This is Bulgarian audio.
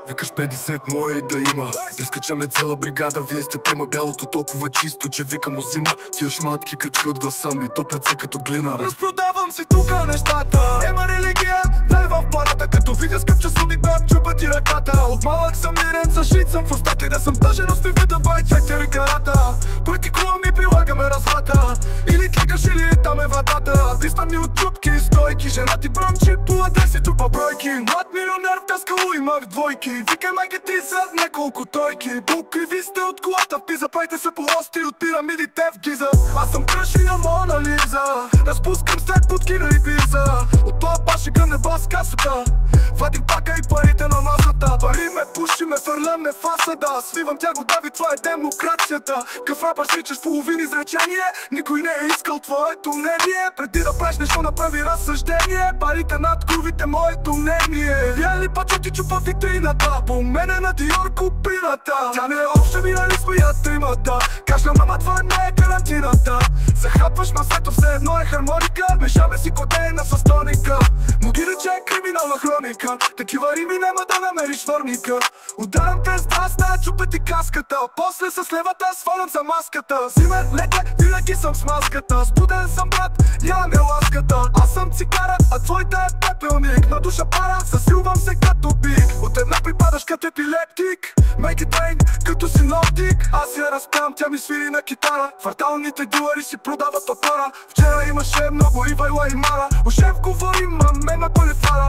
Викаш 50 мое и да има. Изкачаме цяла бригада, вие сте тема. Бялото толкова чисто, че викам озима. Тия шматки качи от гласа ми, топят се като глина. Разпродавам си тука нещата. Ема религия, дай в парата. Като видя скъпча суди баб, чупа ти ръката. От малък съм мирен, съшит съм в устата. И да съм тъжен, остави да бай, чакте ръкарата. Практикувам и прилагаме разврата. Или кликаш, или там е вратата. Писмани от чупки и стойки. Жена ти бръмчи по адреси, трупа бройки. Млад милионер в Даскало имах двойки. Викай майка ти за няколко тойки. Покриви сте от колата в пиза. Пайте се по ости от пирамидите в Гиза. Аз съм кръши на Мона Лиза. Разпускам след подкина и виза. От това пашика не бас касата. Вадим пака и парите на масата. Пари ме пуши, ме фърлям, не фасада. Свивам тя го дави, това е демокрацията. Къв рапър сичаш половин изречение. Никой не е искал твоето мнение. Преди да правиш нещо направи разсъждение. Парите над курвите, моето мнение. Бяли пачоти чупа витрината. По мене на Диор купината. Тя не е обща, минали сме я тримата. Кашля мама, това не е карантината. Захапваш масето, все едно е хармоника. Мешаме си кодеена с тоника. Моги рече е криминална хроника. Такива рими няма да намериш върника. Ударам през драсна, чупа ти каската. После с левата свалям за маската. Зимен лете, винаги съм с маската. Студен съм брат, нямаме ласката. Аз съм цигара, а твоята е пепелник. На душа пара, засилвам се като бик. От една припадаш като епилептик. Make it rain, като синоптик. Аз я разпявам, тя ми свири на китара. Кварталните дилъри си продават опара. Вчера имаше много Ивайла и Мара. О шеф говори, ма мен ме пали фара.